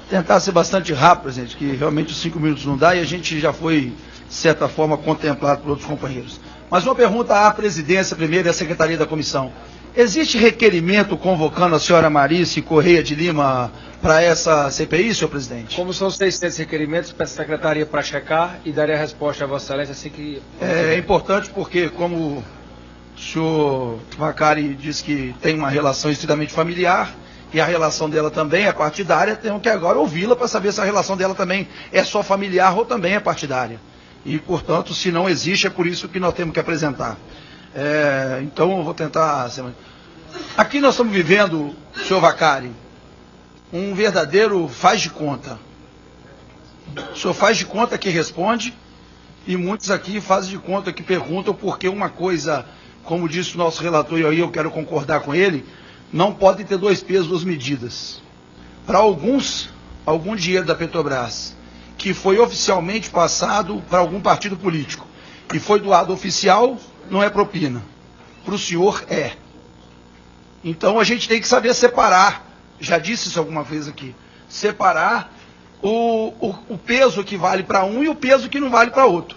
Tentar ser bastante rápido, presidente, que realmente os 5 minutos não dá e a gente já foi, de certa forma, contemplado por outros companheiros. Mas uma pergunta à presidência primeiro e à secretaria da comissão. Existe requerimento convocando a senhora Marice Correia de Lima para essa CPI, senhor presidente? Como são 600 requerimentos, peço à secretaria para checar e darei a resposta a Vossa Excelência assim que... É importante porque, como o senhor Vacari disse que tem uma relação estritamente familiar, e a relação dela também é partidária, temos que agora ouvi-la para saber se a relação dela também é só familiar ou também é partidária. E, portanto, se não existe, é por isso que nós temos que apresentar. Então, eu vou tentar... Aqui nós estamos vivendo, senhor Vacari, um verdadeiro faz de conta. O senhor faz de conta que responde, e muitos aqui fazem de conta que perguntam, porque uma coisa, como disse o nosso relator, e aí eu quero concordar com ele, não pode ter 2 pesos, 2 medidas. Para alguns, algum dinheiro da Petrobras, que foi oficialmente passado para algum partido político, e foi doado oficial, não é propina. Para o senhor, é. Então a gente tem que saber separar, já disse isso alguma vez aqui, separar o peso que vale para um e o peso que não vale para outro.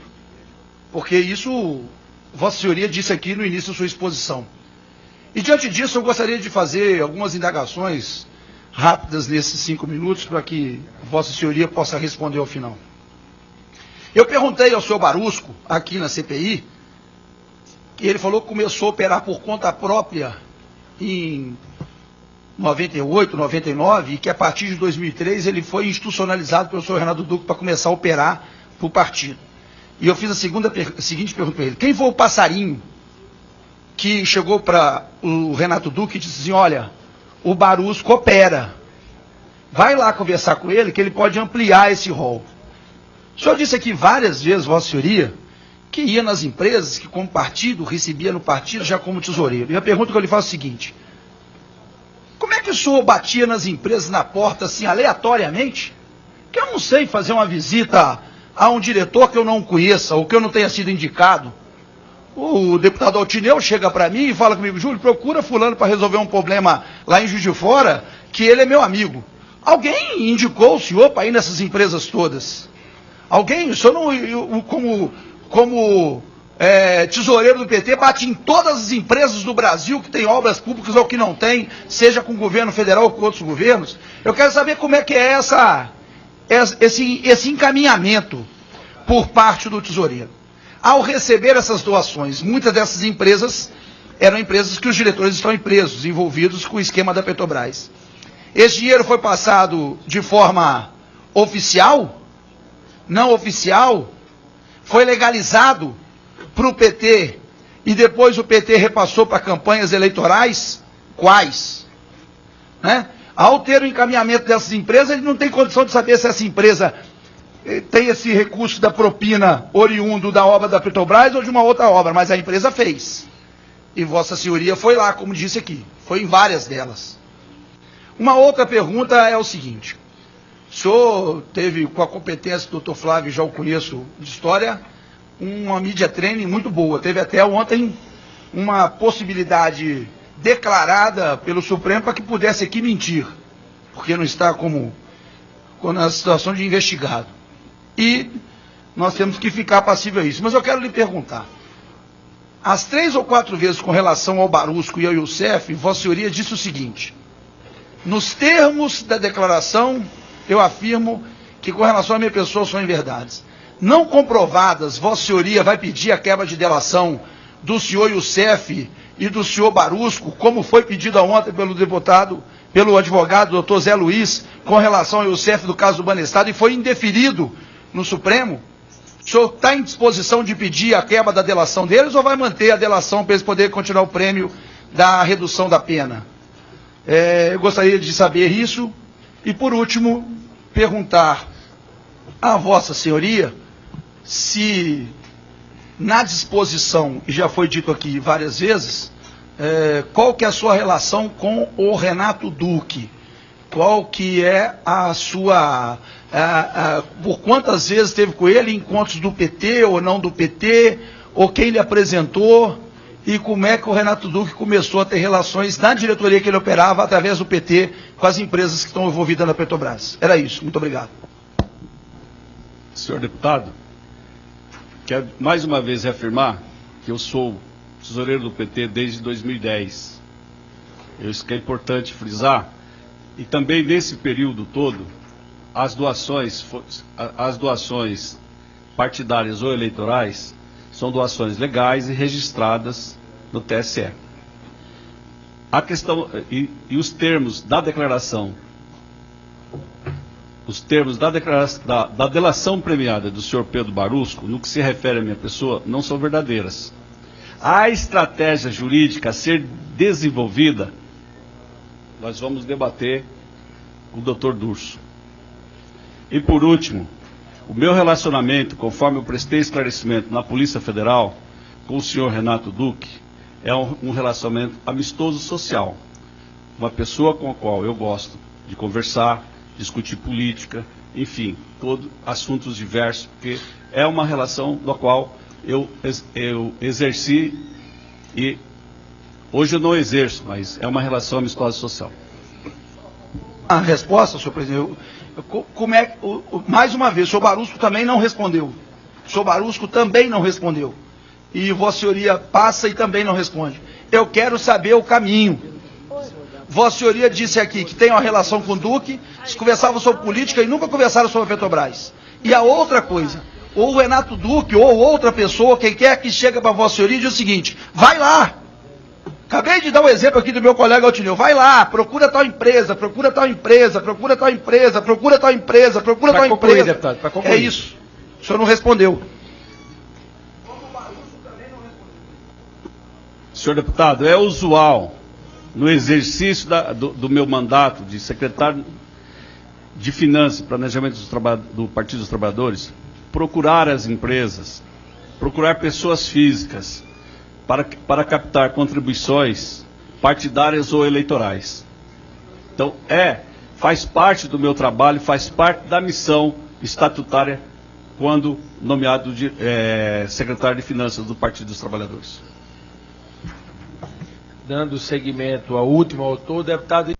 Porque isso, Vossa Senhoria disse aqui no início da sua exposição. E diante disso eu gostaria de fazer algumas indagações rápidas nesses 5 minutos para que Vossa Senhoria possa responder ao final. Eu perguntei ao senhor Barusco, aqui na CPI, que ele falou que começou a operar por conta própria em 98, 99, e que a partir de 2003 ele foi institucionalizado pelo senhor Renato Duque para começar a operar para o partido. E eu fiz a seguinte pergunta para ele: quem foi o passarinho que chegou para o Renato Duque e disse assim: olha, o Barusco opera, vai lá conversar com ele que ele pode ampliar esse rol. O senhor disse aqui várias vezes, Vossa Senhoria, que ia nas empresas, que como partido, recebia no partido já como tesoureiro. E a pergunta que eu lhe faço é a seguinte: como é que o senhor batia nas empresas na porta assim aleatoriamente? Que eu não sei fazer uma visita a um diretor que eu não conheça ou que eu não tenha sido indicado. O deputado Altineu chega para mim e fala comigo: Júlio, procura fulano para resolver um problema lá em Juiz de Fora, que ele é meu amigo. Alguém indicou o senhor para ir nessas empresas todas? Alguém? O senhor não, como tesoureiro do PT, bate em todas as empresas do Brasil que tem obras públicas ou que não tem, seja com o governo federal ou com outros governos? Eu quero saber como é que é esse encaminhamento por parte do tesoureiro. Ao receber essas doações, muitas dessas empresas eram empresas que os diretores estão presos, envolvidos com o esquema da Petrobras. Esse dinheiro foi passado de forma oficial? Não oficial? Foi legalizado para o PT e depois o PT repassou para campanhas eleitorais? Quais? Né? Ao ter o encaminhamento dessas empresas, ele não tem condição de saber se essa empresa tem esse recurso da propina oriundo da obra da Petrobras ou de uma outra obra, mas a empresa fez. E Vossa Senhoria foi lá, como disse aqui, foi em várias delas. Uma outra pergunta é o seguinte: o senhor teve, com a competência do Dr. Flávio, já o conheço de história, uma media training muito boa. Teve até ontem uma possibilidade declarada pelo Supremo para que pudesse aqui mentir, porque não está como na situação de investigado. E nós temos que ficar passível a isso. Mas eu quero lhe perguntar: as 3 ou 4 vezes com relação ao Barusco e ao Youssef, Vossa Senhoria disse o seguinte: nos termos da declaração, eu afirmo que com relação à minha pessoa são inverdades. Não comprovadas, Vossa Senhoria vai pedir a quebra de delação do senhor Youssef e do senhor Barusco, como foi pedido ontem pelo advogado doutor Zé Luiz, com relação ao Youssef do caso do Banestado, e foi indeferido no Supremo? O senhor está em disposição de pedir a quebra da delação deles ou vai manter a delação para eles poderem continuar o prêmio da redução da pena? Eu gostaria de saber isso. E por último, perguntar a Vossa Senhoria se na disposição, e já foi dito aqui várias vezes, qual que é a sua relação com o Renato Duque? Qual que é a sua... por quantas vezes esteve com ele, encontros do PT ou não do PT, ou quem lhe apresentou, e como é que o Renato Duque começou a ter relações na diretoria que ele operava, através do PT, com as empresas que estão envolvidas na Petrobras. Era isso. Muito obrigado. Senhor deputado, quero mais uma vez reafirmar que eu sou tesoureiro do PT desde 2010. Isso que é importante frisar. E também nesse período todo, as doações partidárias ou eleitorais são doações legais e registradas no TSE. A questão e os termos da declaração, da delação premiada do senhor Pedro Barusco, no que se refere à minha pessoa, não são verdadeiras. A estratégia jurídica a ser desenvolvida, nós vamos debater com o Dr. Durso. E por último, o meu relacionamento, conforme eu prestei esclarecimento na Polícia Federal, com o senhor Renato Duque, é um relacionamento amistoso social. Uma pessoa com a qual eu gosto de conversar, discutir política, enfim, todos assuntos diversos, porque é uma relação da qual eu exerci e hoje eu não exerço, mas é uma relação amistosa social. A resposta, senhor presidente, como é, mais uma vez, o senhor Barusco também não respondeu. O senhor Barusco também não respondeu. E Vossa Senhoria passa e também não responde. Eu quero saber o caminho. Vossa Senhoria disse aqui que tem uma relação com o Duque, se conversavam sobre política e nunca conversaram sobre a Petrobras. E a outra coisa, ou o Renato Duque, ou outra pessoa, quem quer que chega para Vossa Senhoria e diz o seguinte: vai lá. Acabei de dar um exemplo aqui do meu colega Altineu. Vai lá, procura tal empresa, procura tal empresa, procura tal empresa, procura tal empresa, procura tal empresa. Deputado, para concluir. É isso. O senhor não respondeu. Senhor deputado, é usual, no exercício do meu mandato de secretário de Finanças e Planejamento do Partido dos Trabalhadores, procurar as empresas, procurar pessoas físicas, para captar contribuições partidárias ou eleitorais. Então, faz parte do meu trabalho, faz parte da missão estatutária quando nomeado secretário de Finanças do Partido dos Trabalhadores. Dando seguimento ao último autor, deputado